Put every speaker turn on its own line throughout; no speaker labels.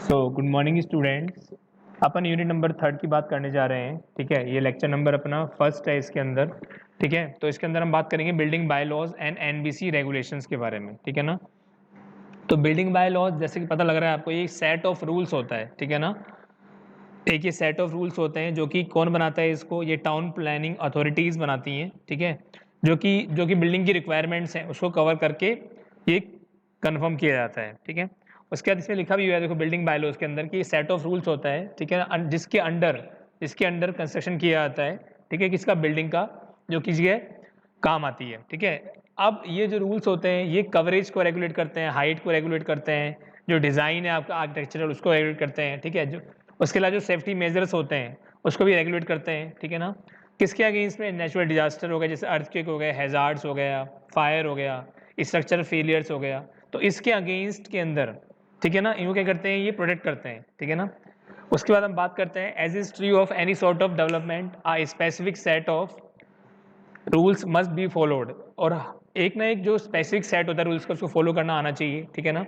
Good morning students. अपन unit number 3 की बात करने जा रहे हैं। ठीक है, ये लेक्चर नंबर अपना फर्स्ट है इसके अंदर। ठीक है, तो इसके अंदर हम बात करेंगे building bylaws and NBC regulations के बारे में। ठीक है ना। तो बिल्डिंग बाय लॉज जैसे कि पता लग रहा है आपको, ये सेट ऑफ रूल्स होता है। ठीक है ना। एक ये सेट ऑफ रूल्स होते हैं जो कि कौन बनाता है इसको, ये टाउन प्लानिंग अथॉरिटीज बनाती हैं। ठीक है, जो कि बिल्डिंग की रिक्वायरमेंट्स हैं उसको कवर करके ये कंफर्म किया जाता है। ठीक है, उसके बाद इसमें लिखा भी हुआ है, देखो बिल्डिंग बायलॉज के अंदर कि सेट ऑफ रूल्स होता है। ठीक है, जिसके अंडर कंस्ट्रक्शन किया जाता है। ठीक है, किसका, बिल्डिंग का, जो किसी के काम आती है। ठीक है, अब ये जो रूल्स होते हैं ये कवरेज को रेगुलेट करते हैं, हाइट को रेगुलेट करते हैं, जो डिज़ाइन है आपका आर्किटेक्चरल उसको रेगुलेट करते हैं। ठीक है, जो उसके अलावा जो सेफ्टी मेजर्स होते हैं उसको भी रेगुलेट करते हैं। ठीक है ना। किसके अगेंस्ट में, नेचुरल डिजास्टर हो गया, जैसे अर्थक्वेक हो गया, हैजार्ड्स हो गया, फायर हो गया, स्ट्रक्चरल फेलियर्स हो गया, तो इसके अगेंस्ट के अंदर, ठीक है ना, इनको क्या करते हैं, ये प्रोटेक्ट करते हैं। ठीक है ना। उसके बाद हम बात करते हैं as is true of any sort of development a specific set of rules must be followed, और एक ना एक जो स्पेसिफिक सेट होता है रूल्स का उसको फॉलो करना आना चाहिए। ठीक है ना।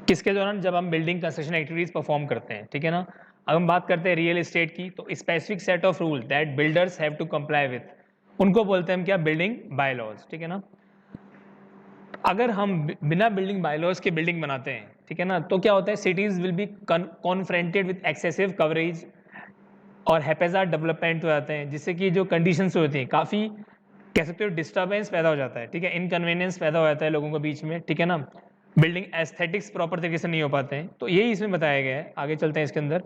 किसके दौरान, जब हम बिल्डिंग कंस्ट्रक्शन एक्टिविटीज परफॉर्म करते हैं। ठीक है ना। अब हम बात करते हैं रियल एस्टेट की, तो specific set of rule that builders have to comply with, उनको बोलते हैं हम क्या, बिल्डिंग बायलॉज। ठीक है ना। अगर हम बिना बिल्डिंग बायलॉज के बिल्डिंग बनाते हैं, ठीक है ना, तो क्या होता है, cities will be confronted with excessive coverage और हैपेजार्ड डेवलपमेंट हो जाते हैं, जिससे कि जो कंडीशंस होती हैं काफ़ी, कह सकते हो, डिस्टर्बेंस पैदा हो जाता है। ठीक है, इनकन्वीनियंस पैदा हो जाता है लोगों के बीच में। ठीक है ना। बिल्डिंग एस्थेटिक्स प्रॉपर तरीके से नहीं हो पाते हैं, तो यही इसमें बताया गया है। आगे चलते हैं इसके अंदर।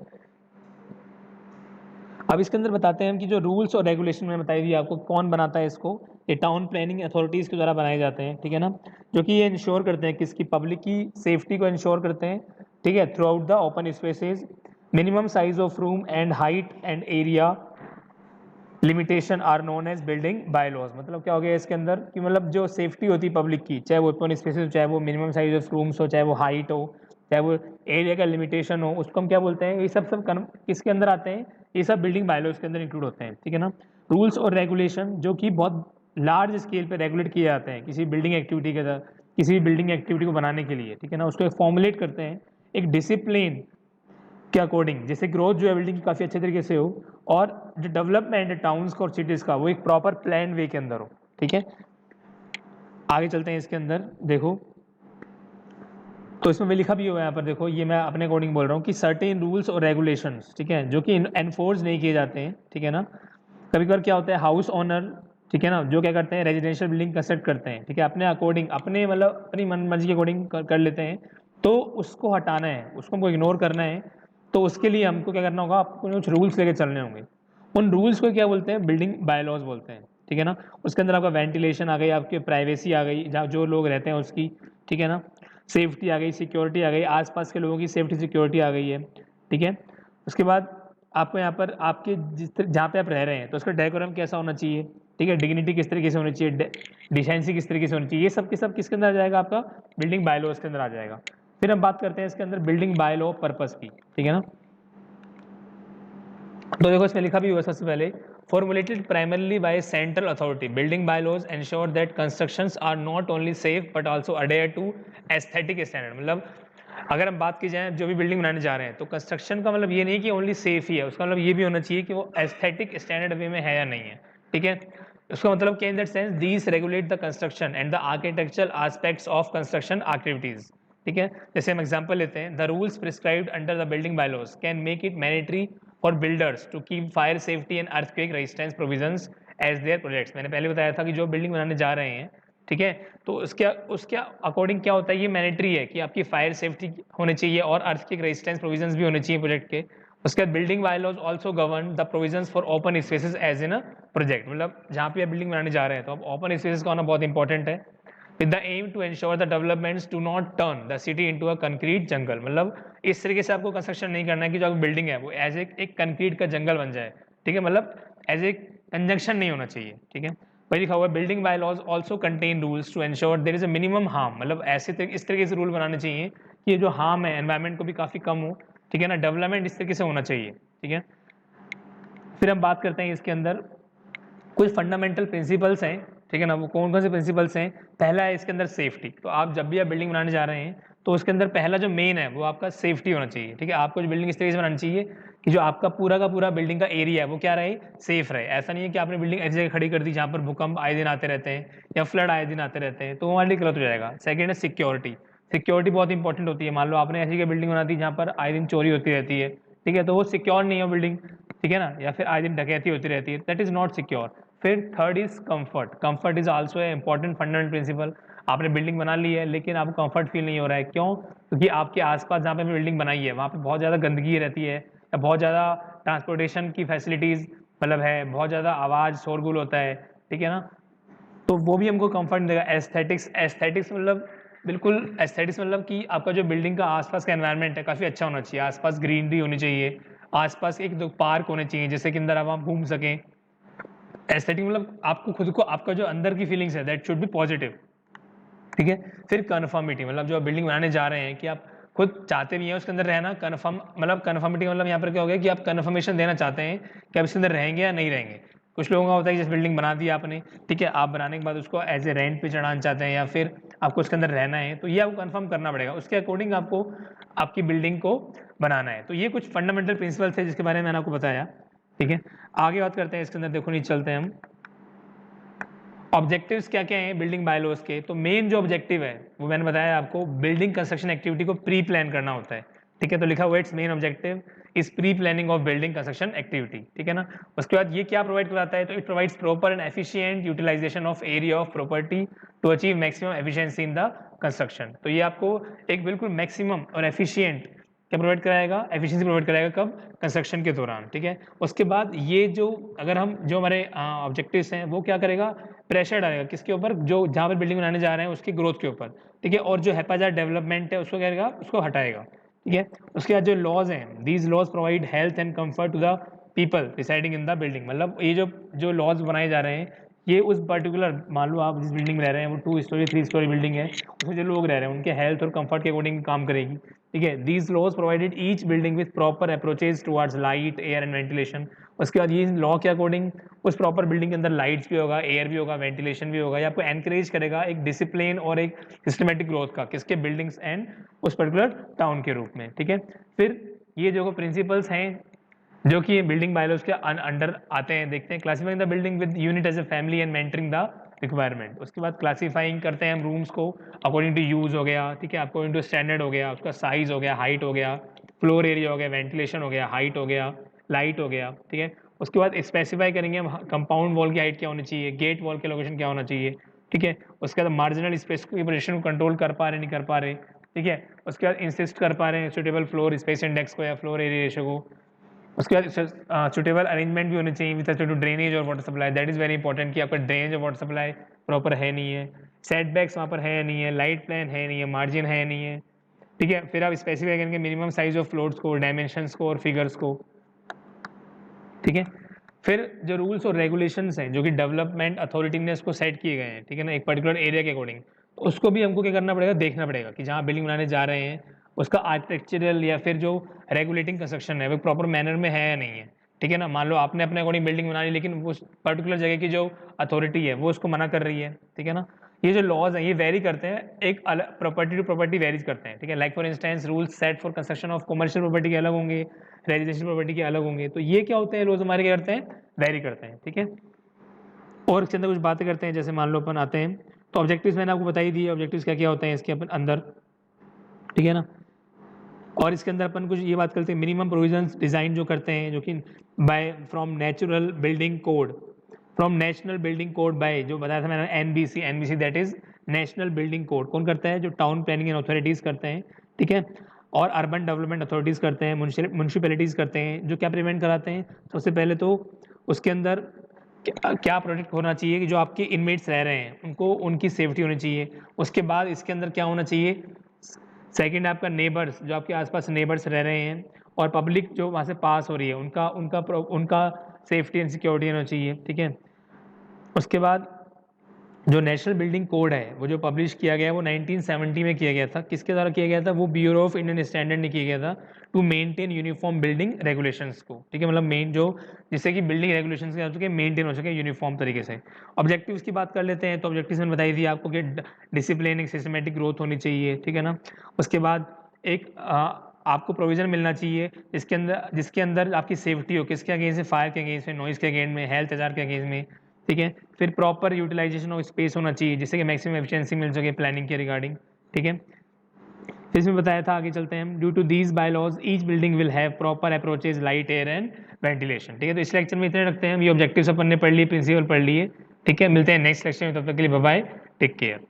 अब इसके अंदर बताते हैं हम कि जो रूल्स और रेगुलेशन में बताई थी आपको, कौन बनाता है इसको, ये टाउन प्लानिंग अथॉरिटीज़ के द्वारा बनाए जाते हैं। ठीक है ना। जो कि ये इंश्योर करते हैं किसकी, पब्लिक की सेफ्टी को इंश्योर करते हैं। ठीक है, throughout the open spaces, minimum size of room and height and area limitation are known as building bylaws. मतलब क्या हो गया इसके अंदर कि मतलब जो सेफ्टी होती है पब्लिक की, चाहे वो ओपन स्पेसेस हो, चाहे वो मिनिमम साइज ऑफ रूम्स हो, चाहे वो हाइट हो, चाहे वो एरिया का लिमिटेशन हो, उसको हम क्या बोलते हैं, ये सब किसके अंदर आते हैं, ये सब बिल्डिंग बायलॉज के अंदर इंक्लूड होते हैं। ठीक है ना। रूल्स और रेगुलेशन जो कि बहुत लार्ज स्केल पे रेगुलेट किए जाते हैं किसी बिल्डिंग एक्टिविटी के अंदर, किसी भी बिल्डिंग एक्टिविटी को बनाने के लिए। ठीक है ना, उसको एक फॉर्मुलेट करते हैं एक डिसिप्लिन के अकॉर्डिंग, जैसे ग्रोथ जो है बिल्डिंग की काफ़ी अच्छे तरीके से हो, और जो डेवलपमेंट है टाउन्स का और सिटीज़ का वो एक प्रॉपर प्लान वे के अंदर हो। ठीक है, आगे चलते हैं इसके अंदर। देखो, तो इसमें मैं लिखा भी हुआ है यहाँ पर, देखो ये मैं अपने अकॉर्डिंग बोल रहा हूँ कि सर्टेन रूल्स और रेगुलेशंस, ठीक है, जो कि एनफोर्स नहीं किए जाते हैं। ठीक है ना। कभी कभार क्या होता है, हाउस ओनर, ठीक है ना, जो क्या करते हैं, रेजिडेंशियल बिल्डिंग कंस्ट्रक्ट करते हैं। ठीक है, अपने अकॉर्डिंग, अपने मतलब अपनी मन मर्जी के अकॉर्डिंग कर लेते हैं, तो उसको हटाना है, उसको हमको इग्नोर करना है। तो उसके लिए हमको क्या करना होगा, आपको कुछ रूल्स लेके चलने होंगे। उन रूल्स को क्या बोलते हैं, बिल्डिंग बायलॉज बोलते हैं। ठीक है ना। उसके अंदर आपका वेंटिलेशन आ गई, आपकी प्राइवेसी आ गई, जहाँ जो लोग रहते हैं उसकी, ठीक है ना, सेफ्टी आ गई, सिक्योरिटी आ गई, आसपास के लोगों की सेफ्टी सिक्योरिटी आ गई है। ठीक है। उसके बाद आपको यहाँ पर आपके जहाँ पे आप रह रहे हैं तो उसका डेकोरम कैसा होना चाहिए। ठीक है, डिग्निटी किस तरीके से होनी चाहिए, डिसेंसी किस तरीके से होनी चाहिए, ये सब के सब किसके अंदर आ जाएगा, आपका बिल्डिंग बायलॉज के अंदर आ जाएगा। फिर हम बात करते हैं इसके अंदर बिल्डिंग बायलॉ पर्पस की। ठीक है ना। तो देखो इसमें लिखा भी हुआ सबसे पहले, formulated primarily by central authority, building bylaws ensure that constructions are not only safe but also adhere to aesthetic standard। मतलब अगर हम बात की जाए जो भी बिल्डिंग बनाने जा रहे हैं, तो कंस्ट्रक्शन का मतलब ये नहीं कि ओनली सेफ ही है, उसका मतलब ये भी होना चाहिए कि वो एस्थेटिक स्टैंडर्ड वे में है या नहीं है। ठीक है, उसका मतलब क्या, in that sense these regulate the construction and the architectural aspects of construction activities. ठीक है, जैसे हम एग्जांपल लेते हैं, the rules prescribed under the building bylaws can make it mandatory for builders to keep fire safety and earthquake resistance provisions as their projects. मैंने पहले बताया था कि जो बिल्डिंग बनाने जा रहे हैं, ठीक है, तो उसके उसके अकॉर्डिंग क्या होता है, ये मैंडेटरी है कि आपकी फायर सेफ्टी होनी चाहिए और अर्थक्वेक रेजिस्टेंस प्रोविजंस भी होने चाहिए प्रोजेक्ट के। उसके बाद building bylaws also govern the provisions for open spaces as in a project. मतलब जहाँ पे आप बिल्डिंग बनाने जा रहे हैं तो अब ओपन स्पेसेस का होना बहुत इंपॉर्टेंट है, with the aim to ensure the developments do not turn the city into a concrete jungle। मतलब इस तरीके से आपको कंस्ट्रक्शन नहीं करना है कि जो बिल्डिंग है वो एज एक कंक्रीट का जंगल बन जाए। ठीक है, मतलब एज ए कंजंक्शन नहीं होना चाहिए। ठीक है, वही लिखा हुआ है, building bylaws also contain rules to ensure there is a minimum harm. मतलब इस तरीके से रूल बनाने चाहिए कि ये जो हार्म है एनवायरमेंट को भी काफ़ी कम हो। ठीक है ना, डेवलपमेंट इस तरीके से होना चाहिए। ठीक है, फिर हम बात करते हैं इसके अंदर कुछ फंडामेंटल प्रिंसिपल्स हैं। ठीक है ना, वो कौन कौन से प्रिंसिपल्स हैं। पहला है इसके अंदर सेफ्टी। तो आप जब भी आप बिल्डिंग बनाने जा रहे हैं तो उसके अंदर पहला जो मेन है वो आपका सेफ्टी होना चाहिए, ठीक है। आपको जो बिल्डिंग इस तरीके से बनानी चाहिए कि जो आपका पूरा का पूरा बिल्डिंग का एरिया है वो क्या रहे, सेफ रहे। ऐसा नहीं है कि आपने बिल्डिंग ऐसी जगह खड़ी कर दी जहाँ पर भूकंप आए दिन आते रहते हैं या फ्लड आए दिन आते रहते हैं, तो वो वाली गलत हो जाएगा। सेकेंड है सिक्योरिटी। सिक्योरिटी बहुत इंपॉर्टेंट होती है। मान लो आपने ऐसी बिल्डिंग बना दी जहाँ पर आए दिन चोरी होती रहती है, ठीक है, तो वो सिक्योर नहीं है बिल्डिंग, ठीक है ना, या फिर आए दिन डकैती होती रहती है, दैट इज नॉट सिक्योर। फिर third is comfort. Comfort is also a important fundamental principle. आपने बिल्डिंग बना ली है लेकिन आपको कंफर्ट फील नहीं हो रहा है, क्यों? क्योंकि आपके आसपास जहाँ पे बिल्डिंग बनाई है वहाँ पे बहुत ज़्यादा गंदगी रहती है या बहुत ज़्यादा ट्रांसपोर्टेशन की फैसिलिटीज़ मतलब है, बहुत ज़्यादा आवाज़ शोरगुल होता है, ठीक है ना, तो वो भी हमको कंफर्ट देगा। एस्थेटिक्स, एस्थेटिक्स मतलब बिल्कुल एस्थेटिक्स मतलब कि आपका जो बिल्डिंग का आसपास का एनवायरनमेंट है काफ़ी अच्छा होना चाहिए, आसपास ग्रीनरी होनी चाहिए, आसपास एक दो पार्क होने चाहिए जिससे कि अंदर आप घूम सकें। एस्थेटिक मतलब आपको खुद को, आपका जो अंदर की फीलिंग्स है दैट शुड बी पॉजिटिव, ठीक है। फिर कन्फर्मिटी मतलब जो आप बिल्डिंग बनाने जा रहे हैं कि आप खुद चाहते भी हैं उसके अंदर रहना, कन्फर्म मतलब कन्फर्मिटी मतलब यहाँ पर क्या हो गया कि आप कन्फर्मेशन देना चाहते हैं कि आप इसके अंदर रहेंगे या नहीं रहेंगे। कुछ लोगों का होता है कि जैसे बिल्डिंग बना दी आपने, ठीक है, आप बनाने के बाद उसको एज ए रेंट पे चढ़ाना चाहते हैं या फिर आपको उसके अंदर रहना है, तो ये आपको कंफर्म करना पड़ेगा, उसके अकॉर्डिंग आपको आपकी बिल्डिंग को बनाना है। तो ये कुछ फंडामेंटल प्रिंसिपल थे जिसके बारे में मैंने आपको बताया, ठीक है। आगे बात करते हैं इसके अंदर, देखो नीचे चलते हैं हम। ऑब्जेक्टिव्स क्या क्या हैं बिल्डिंग बायलॉज के? तो मेन जो ऑब्जेक्टिव है वो मैंने बताया आपको, बिल्डिंग कंस्ट्रक्शन एक्टिविटी को प्री प्लान करना होता है, ठीक है। तो लिखा हुआ it's main objective is pre planning of building construction activity, ठीक है ना। उसके बाद ये क्या प्रोवाइड कराता है? तो it provides proper and efficient utilisation of area of property to achieve maximum efficiency in the construction. तो ये आपको एक बिल्कुल मैक्सिमम और एफिशिएंट क्या प्रोवाइड कराएगा? एफिशिएंसी प्रोवाइड कराएगा, कब? कंस्ट्रक्शन के दौरान, ठीक है। उसके बाद ये जो अगर हम जो हमारे ऑब्जेक्टिव्स हैं वो क्या करेगा? प्रेशर डालेगा किसके ऊपर? जो जहाँ पर बिल्डिंग बनाने जा रहे हैं उसकी ग्रोथ के ऊपर, ठीक है। और जो हैपाजार्ड डेवलपमेंट है उसको क्या करेगा? उसको हटाएगा, ठीक है। उसके बाद जो लॉज हैं, these laws provide health and comfort to the people residing in the building. मतलब ये जो जो लॉज बनाए जा रहे हैं ये उस पर्टिकुलर, मान लो आप जिस बिल्डिंग में रह रहे हैं वो 2 स्टोरी 3 स्टोरी बिल्डिंग है, उसमें जो लोग रह रहे हैं उनके हेल्थ और कंफर्ट के अकॉर्डिंग काम करेगी, ठीक है। These laws provided each building with proper approaches towards light, air and ventilation. उसके बाद ये लॉ के अकॉर्डिंग उस प्रॉपर बिल्डिंग के अंदर लाइट्स भी होगा, एयर भी होगा, वेंटिलेशन भी होगा। ये आपको एनकरेज करेगा एक डिसिप्लिन और एक सिस्टमेटिक ग्रोथ का, किसके? बिल्डिंग्स एंड उस पर्टिकुलर टाउन के रूप में, ठीक है। फिर ये जो प्रिंसिपल्स हैं जो कि बिल्डिंग बायलॉज के अंडर आते हैं, देखते हैं। Classifying the building with unit as a family and mentoring the requirement. उसके बाद क्लासिफाइंग करते हैं हम रूम्स को अकॉर्डिंग टू यूज हो गया, ठीक है, अकॉर्डिंग टू स्टैंडर्ड हो गया, उसका साइज हो गया, हाइट हो गया, फ्लोर एरिया हो गया, वेंटिलेशन हो गया, हाइट हो गया, लाइट हो गया, ठीक है। उसके बाद स्पेसिफाई करेंगे हम कंपाउंड वॉल की हाइट क्या होनी चाहिए, गेट वॉल के लोकेशन क्या होना चाहिए, ठीक है। उसके बाद मार्जिनल स्पेस को को कंट्रोल कर पा रहे नहीं कर पा रहे, ठीक है। उसके बाद इंसिस्ट कर पा रहे हैं सुटेबल फ्लोर स्पेस इंडेक्स को या फ्लोर एरिया रेशो को। उसके बाद सुटेबल अरेंजमेंट भी होने चाहिए विद रिस्पेक्ट टू ड्रेनेज और water supply, that is very important कि आपका ड्रेनेज और वाटर सप्लाई प्रॉपर है नहीं है, सेटबैक्स वहाँ पर है नहीं है, लाइट प्लान है नहीं है, मार्जिन है नहीं है, ठीक है। फिर आप स्पेसिफाई करेंगे मिनिमम साइज ऑफ फ्लोर्स को, डायमेंशंस को और फिगर्स को, ठीक है। फिर जो रूल्स और रेगुलेशंस हैं जो कि डेवलपमेंट अथॉरिटी ने उसको सेट किए गए हैं, ठीक है ना, एक पर्टिकुलर एरिया के अकॉर्डिंग, तो उसको भी हमको क्या करना पड़ेगा? देखना पड़ेगा कि जहाँ बिल्डिंग बनाने जा रहे हैं उसका आर्किटेक्चरल या फिर जो रेगुलेटिंग कंस्ट्रक्शन है वो प्रॉपर मैनर में है या नहीं है, ठीक है ना। मान लो आपने अपने अकॉर्डिंग बिल्डिंग बना ली लेकिन उस पर्टिकुलर जगह की जो अथॉरिटी है वो उसको मना कर रही है, ठीक है ना। ये जो लॉज हैं ये वेरी करते हैं, एक अलग प्रॉपर्टी टू प्रॉपर्टी वेरीज करते हैं, ठीक है। Like for instance rules set for construction of commercial property के अलग होंगे, रेजिडेंशियल प्रॉपर्टी के अलग होंगे। तो ये क्या होते हैं? लॉज हमारे क्या करते हैं? वेरी करते हैं, ठीक है। और इसके अंदर कुछ बातें करते हैं, जैसे मान लो अपन आते हैं तो ऑब्जेक्टिव्स मैंने आपको बता ही दिए, ऑब्जेक्टिव्स क्या क्या होते हैं इसके अपन अंदर, ठीक है ना। और इसके अंदर अपन कुछ ये बात करते हैं मिनिमम प्रोविजंस डिज़ाइन जो करते हैं, जो कि by from natural building code, from national building code by, जो बताया था मैंने, NBC, NBC that is national building code कौन करता है? जो टाउन प्लानिंग एंड अथॉरिटीज़ करते हैं, ठीक है। और अर्बन डेवलपमेंट अथॉरिटीज़ करते हैं, म्यूनसिपैलिटीज़ करते हैं, जो क्या प्रिवेंट कराते हैं? सबसे पहले तो उसके अंदर क्या प्रोटेक्ट होना चाहिए कि जो आपके इनमेट्स रह रहे हैं उनको, उनकी सेफ्टी होनी चाहिए। उसके बाद इसके अंदर क्या होना चाहिए? सेकंड आपका नेबर्स, जो आपके आसपास नेबर्स रह रहे हैं और पब्लिक जो वहाँ से पास हो रही है उनका उनका उनका सेफ्टी एंड सिक्योरिटी होना चाहिए, ठीक है। उसके बाद जो नेशनल बिल्डिंग कोड है वो जो पब्लिश किया गया है वो 1970 में किया गया था। किसके द्वारा किया गया था? वो ब्यूरो ऑफ इंडियन स्टैंडर्ड ने किया गया था to maintain uniform building regulations को, ठीक है, मतलब मेन जो जिससे कि बिल्डिंग रेगुलेशंस क्या हो सके, मेंटेन हो सके यूनिफॉर्म तरीके से। ऑब्जेक्टिव्स की बात कर लेते हैं, तो ऑब्जेक्टिव्स मैंने बताई थी आपको कि डिसिप्लिन, एक सिस्टमेटिक ग्रोथ होनी चाहिए, ठीक है ना। उसके बाद एक आपको प्रोविजन मिलना चाहिए जिसके अंदर आपकी सेफ्टी हो, किसके अगेंस्ट में? फायर के अगेंस्ट में, नॉइज के अगेंस्ट में, हेल्थ हजार के अगेंस्ट में, ठीक है। फिर प्रॉपर यूटिलाइजेशन ऑफ स्पेस होना चाहिए जिससे कि मैक्सिमम एफिशिएंसी मिल सके प्लानिंग के रिगार्डिंग, ठीक है। फिर इसमें बताया था, आगे चलते हैं हम, due to these bylaws each building will have proper approaches, light, air and ventilation, ठीक है। तो इस लेक्चर में इतने रखते हैं हम, ये ऑब्जेक्टिव्स अपन ने पढ़ लिए, प्रिंसिपल पढ़ लिए, ठीक है। मिलते हैं नेक्स्ट लेक्चर में, तब तक के लिए बाय बाय, टेक केयर।